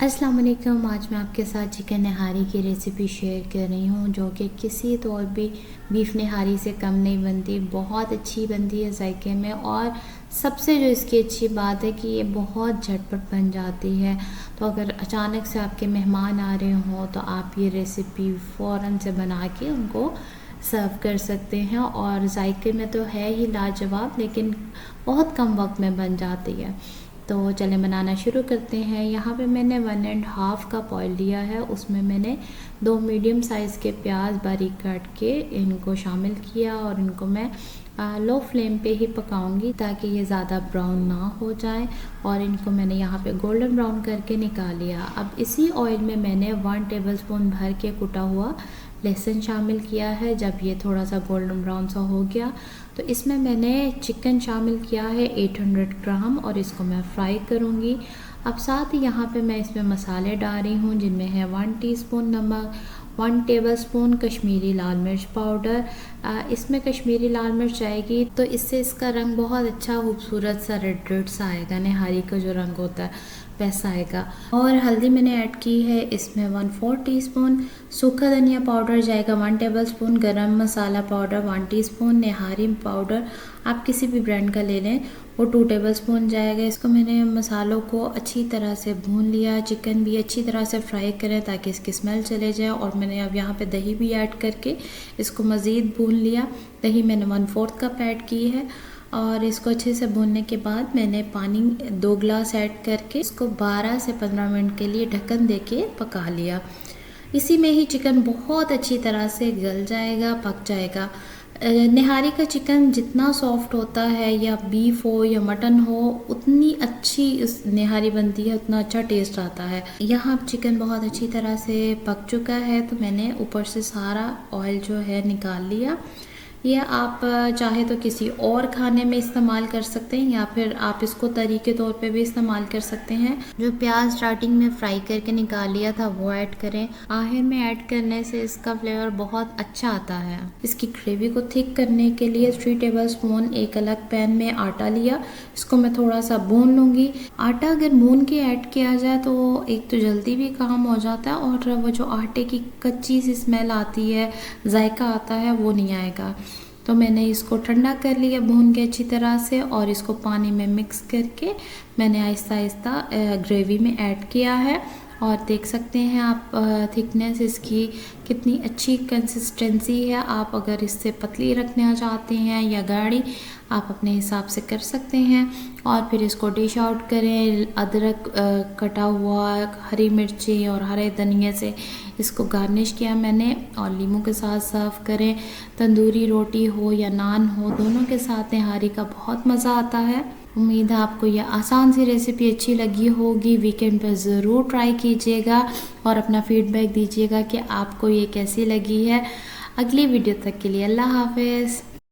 अस्सलाम वालेकुम। आज मैं आपके साथ चिकन नहारी की रेसिपी शेयर कर रही हूँ, जो कि किसी तौर भी बीफ नहारी से कम नहीं बनती। बहुत अच्छी बनती है जायके में, और सबसे जो इसकी अच्छी बात है कि ये बहुत झटपट बन जाती है। तो अगर अचानक से आपके मेहमान आ रहे हों तो आप ये रेसिपी फ़ौरन से बना के उनको सर्व कर सकते हैं। और जायके में तो है ही लाजवाब, लेकिन बहुत कम वक्त में बन जाती है। तो चलें बनाना शुरू करते हैं। यहाँ पे मैंने 1.5 कप ऑयल लिया है, उसमें मैंने 2 मीडियम साइज़ के प्याज बारीक काट के इनको शामिल किया, और इनको मैं लो फ्लेम पे ही पकाऊंगी ताकि ये ज़्यादा ब्राउन ना हो जाए। और इनको मैंने यहाँ पे गोल्डन ब्राउन करके निकाल लिया। अब इसी ऑयल में मैंने 1 टेबलस्पून भर के कुटा हुआ लहसुन शामिल किया है। जब ये थोड़ा सा गोल्डन ब्राउन सा हो गया तो इसमें मैंने चिकन शामिल किया है 800 ग्राम, और इसको मैं फ्राई करूँगी। अब साथ ही यहाँ पे मैं इसमें मसाले डाल रही हूँ, जिनमें है 1 टीस्पून नमक, 1 टेबलस्पून कश्मीरी लाल मिर्च पाउडर। इसमें कश्मीरी लाल मिर्च आएगी तो इससे इसका रंग बहुत अच्छा खूबसूरत सा रेड रेड सा आएगा। निहारी का जो रंग होता है वैसा आएगा। और हल्दी मैंने ऐड की है इसमें 1/4 टीस्पून, सूखा धनिया पाउडर जाएगा 1 टेबलस्पून, गरम मसाला पाउडर 1 टीस्पून, निहारी पाउडर आप किसी भी ब्रांड का ले लें वो 2 टेबलस्पून जाएगा। इसको मैंने मसालों को अच्छी तरह से भून लिया। चिकन भी अच्छी तरह से फ्राई करें ताकि इसकी स्मेल चले जाए। और मैंने अब यहाँ पे दही भी ऐड करके इसको मज़ीद भून लिया। दही मैंने 1/4 कप ऐड की है, और इसको अच्छे से भूनने के बाद मैंने पानी 2 गिलास ऐड करके इसको 12 से 15 मिनट के लिए ढक्कन देके पका लिया। इसी में ही चिकन बहुत अच्छी तरह से गल जाएगा, पक जाएगा। निहारी का चिकन जितना सॉफ्ट होता है, या बीफ हो या मटन हो, उतनी अच्छी उस निहारी बनती है, उतना अच्छा टेस्ट आता है। यहाँ चिकन बहुत अच्छी तरह से पक चुका है, तो मैंने ऊपर से सारा ऑयल जो है निकाल लिया। यह आप चाहे तो किसी और खाने में इस्तेमाल कर सकते हैं, या फिर आप इसको तरी के तौर पे भी इस्तेमाल कर सकते हैं। जो प्याज स्टार्टिंग में फ्राई करके निकाल लिया था वो ऐड करें। आखिर में ऐड करने से इसका फ्लेवर बहुत अच्छा आता है। इसकी ग्रेवी को थिक करने के लिए 3 टेबलस्पून एक अलग पैन में आटा लिया। इसको मैं थोड़ा सा भून लूँगी। आटा अगर भून के ऐड किया जाए तो एक तो जल्दी भी काम हो जाता है, और वो जो आटे की कच्ची सी स्मेल आती है, जायका आता है, वो नहीं आएगा। तो मैंने इसको ठंडा कर लिया भून के अच्छी तरह से, और इसको पानी में मिक्स करके मैंने आहिस्ता आहिस्ता ग्रेवी में ऐड किया है। और देख सकते हैं आप थिकनेस इसकी कितनी अच्छी कंसिस्टेंसी है। आप अगर इससे पतली रखना चाहते हैं या गाढ़ी, आप अपने हिसाब से कर सकते हैं। और फिर इसको डिश आउट करें। अदरक कटा हुआ, हरी मिर्ची और हरे धनिया से इसको गार्निश किया मैंने, और लीमू के साथ सर्व करें। तंदूरी रोटी हो या नान हो, दोनों के साथ निहारी का बहुत मज़ा आता है। उम्मीद है आपको यह आसान सी रेसिपी अच्छी लगी होगी। वीकेंड पर ज़रूर ट्राई कीजिएगा और अपना फीडबैक दीजिएगा कि आपको ये कैसी लगी है। अगली वीडियो तक के लिए अल्लाह हाफ़िज़।